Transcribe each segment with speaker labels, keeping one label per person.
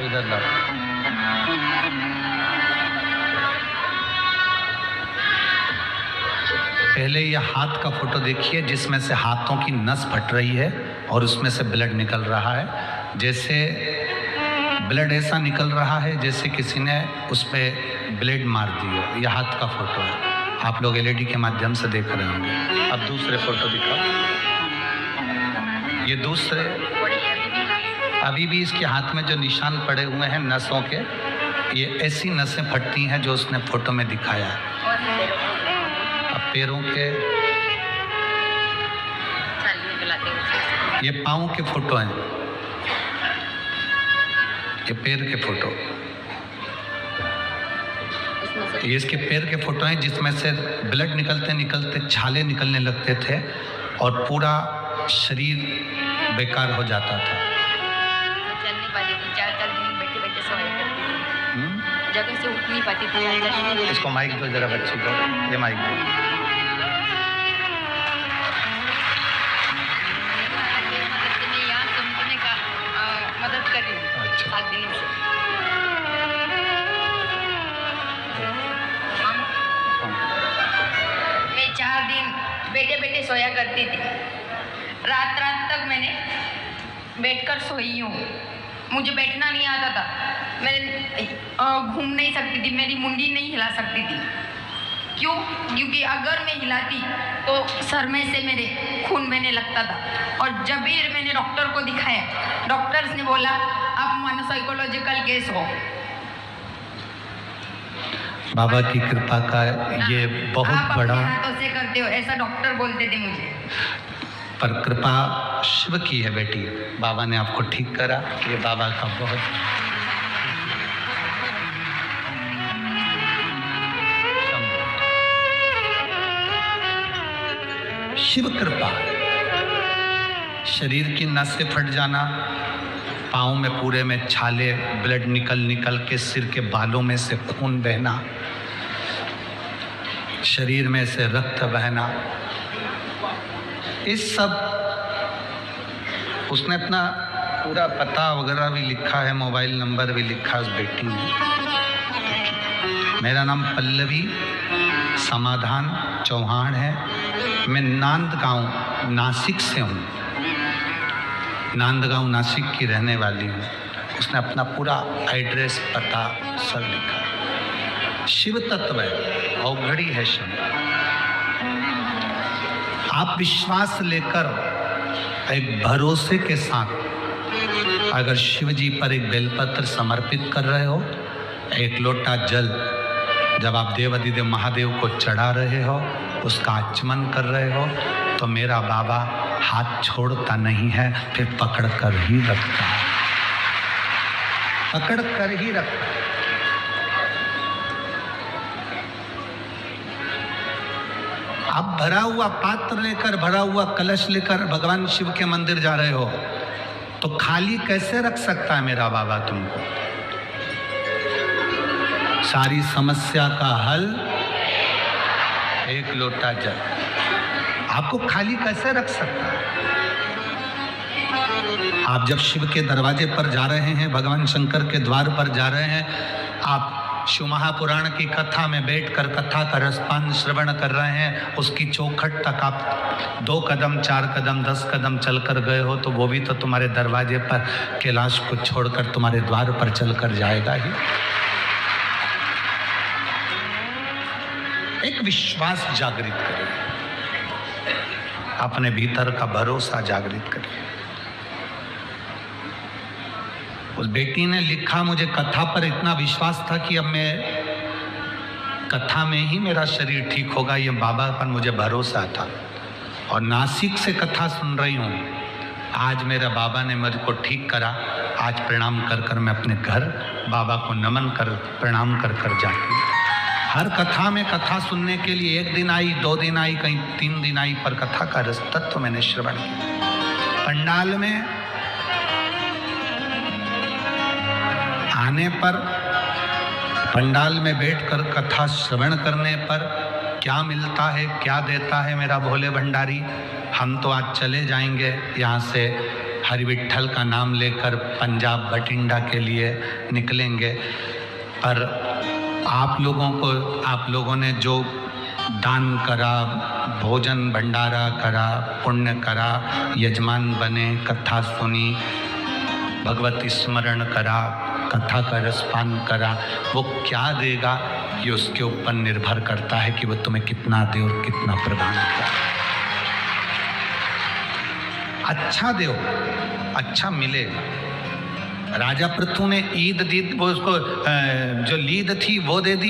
Speaker 1: इधर लाओ। पहले ये हाथ का फोटो देखिए जिसमें से हाथों की नस फट रही है और उसमें से ब्लड निकल रहा है। जैसे ब्लड ऐसा निकल रहा है जैसे किसी ने उस पर ब्लेड मार दी हो। यह हाथ का फोटो है, आप लोग एलईडी के माध्यम से देख रहे होंगे। अब दूसरे फोटो दिखाओ। ये दूसरे, अभी भी इसके हाथ में जो निशान पड़े हुए हैं नसों के, ये ऐसी नसें फटती हैं जो उसने फोटो में दिखाया है। अब पैरों के, ये पाँव के फोटो हैं, ये पैर के फोटो, ये इसके पैर के फोटो हैं जिसमें से ब्लड निकलते निकलते छाले निकलने लगते थे और पूरा शरीर बेकार हो जाता था।
Speaker 2: चलने पाती थी, 4-4 दिन बैठे बैठे सोया करती थी, जगह से उठ नहीं पाती थी।
Speaker 1: इसको माइक दो जरा बच्ची को, ये माइक दो।
Speaker 2: मैं यहाँ समझने का मदद कर रही हूँ 7 दिनों से। मैं 4 दिन बैठे बैठे सोया करती थी। रात तक मैंने बैठकर सोई हूँ। मुझे बैठना नहीं आता था, मैं घूम नहीं सकती थी, मेरी मुंडी नहीं हिला सकती थी। क्यों? क्योंकि अगर मैं हिलाती तो सर में से मेरे खून बहने लगता था। और जब भी मैंने डॉक्टर को दिखाया, डॉक्टर्स ने बोला आप मनोसाइकोलॉजिकल केस हो।
Speaker 1: बाबा की कृपा का ये बहुत बड़ा,
Speaker 2: आप हाथों से करते हो, ऐसा डॉक्टर बोलते थे मुझे।
Speaker 1: पर कृपा शिव की है बेटी, बाबा ने आपको ठीक करा। ये बाबा का बहुत शिव कृपा। शरीर की नसें फट जाना, पाँव में पूरे में छाले, ब्लड निकल निकल के सिर के बालों में से खून बहना, शरीर में से रक्त बहना, इस सब उसने अपना पूरा पता वगैरह भी लिखा है, मोबाइल नंबर भी लिखा है उस बेटी ने। मेरा नाम पल्लवी समाधान चौहान है। मैं नांदगांव नासिक से हूँ, नांदगांव नासिक की रहने वाली हूँ। उसने अपना पूरा एड्रेस पता सब लिखा। शिव तत्व है, अवघड़ी है शिव। आप विश्वास लेकर एक भरोसे के साथ अगर शिव जी पर एक बेलपत्र समर्पित कर रहे हो, एक लोटा जल जब आप देव अधिदेव महादेव को चढ़ा रहे हो, उसका आचमन कर रहे हो, तो मेरा बाबा हाथ छोड़ता नहीं है, फिर पकड़ कर ही रखता है, पकड़ कर ही रखता है। आप भरा हुआ पात्र लेकर, भरा हुआ कलश लेकर भगवान शिव के मंदिर जा रहे हो, तो खाली कैसे रख सकता है मेरा बाबा तुमको? सारी समस्या का हल एक लोटा जल। आपको खाली कैसे रख सकता है? आप जब शिव के दरवाजे पर जा रहे हैं, भगवान शंकर के द्वार पर जा रहे हैं, आप शिव महापुराण की कथा में बैठकर कथा का रसपान श्रवण कर रहे हैं, उसकी चौखट तक आप 2 कदम 4 कदम 10 कदम चलकर गए हो, तो वो भी तो तुम्हारे दरवाजे पर कैलाश को छोड़कर तुम्हारे द्वार पर चलकर जाएगा ही। एक विश्वास जागृत करिए, अपने भीतर का भरोसा जागृत करिए। उस बेटी ने लिखा, मुझे कथा पर इतना विश्वास था कि अब मैं कथा में ही मेरा शरीर ठीक होगा, ये बाबा पर मुझे भरोसा था। और नासिक से कथा सुन रही हूँ, आज मेरा बाबा ने मुझको ठीक करा। आज प्रणाम कर कर मैं अपने घर बाबा को नमन कर, प्रणाम कर कर जाती हूँ। हर कथा में कथा सुनने के लिए 1 दिन आई, 2 दिन आई, कहीं 3 दिन आई, पर कथा का रस तत्व मैंने श्रवण किया। पंडाल में आने पर, पंडाल में बैठकर कथा श्रवण करने पर क्या मिलता है, क्या देता है मेरा भोले भंडारी, हम तो आज चले जाएंगे यहाँ से। हरि विट्ठल का नाम लेकर पंजाब बठिंडा के लिए निकलेंगे। पर आप लोगों ने जो दान करा, भोजन भंडारा करा, पुण्य करा, यजमान बने, कथा सुनी, भगवत स्मरण करा, कथा का रसपान करा, वो क्या देगा ये उसके ऊपर निर्भर करता है कि वो तुम्हें कितना दे और कितना प्रदान करे। अच्छा दो, अच्छा मिलेगा। राजा पृथु ने ईद दी, वो उसको जो लीद थी वो दे दी,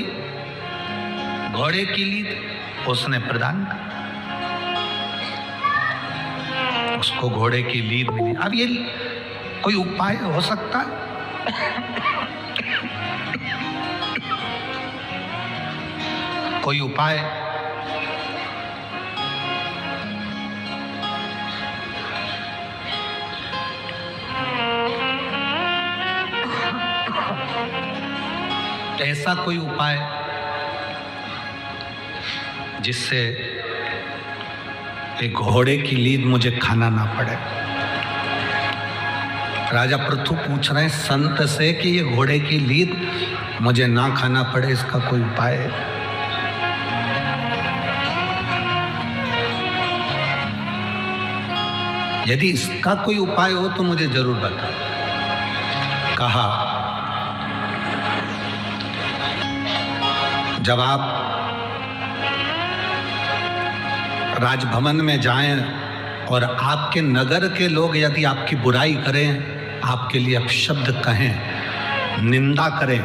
Speaker 1: घोड़े की लीद उसने प्रदान कर, उसको घोड़े की लीद मिली। अब ये कोई उपाय हो सकता है? कोई उपाय? ऐसा कोई उपाय जिससे एक घोड़े की लीद मुझे खाना ना पड़े। राजा पृथु पूछ रहे हैं संत से कि ये घोड़े की लीद मुझे ना खाना पड़े, इसका कोई उपाय है? यदि इसका कोई उपाय हो तो मुझे जरूर बताओ। कहा, जब आप राजभवन में जाएं और आपके नगर के लोग यदि आपकी बुराई करें, आपके लिए अपशब्द कहें, निंदा करें,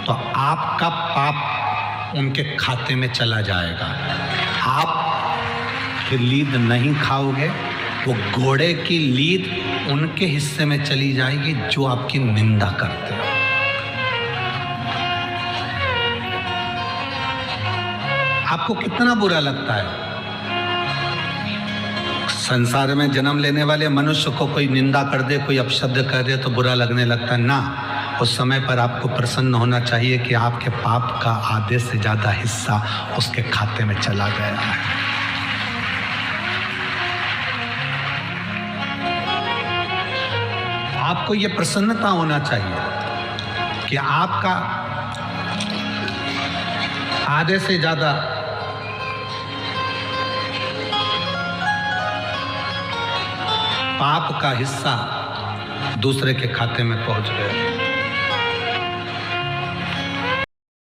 Speaker 1: तो आपका पाप उनके खाते में चला जाएगा। आप फिर लीद नहीं खाओगे, वो घोड़े की लीद उनके हिस्से में चली जाएगी जो आपकी निंदा करते हैं। आपको कितना बुरा लगता है? संसार में जन्म लेने वाले मनुष्य को कोई निंदा कर दे, कोई अपशब्द कर दे तो बुरा लगने लगता है ना। उस समय पर आपको प्रसन्न होना चाहिए कि आपके पाप का आधे से ज्यादा हिस्सा उसके खाते में चला गया है। आपको ये प्रसन्नता होना चाहिए कि आपका आधे से ज्यादा पाप का हिस्सा दूसरे के खाते में पहुंच गया।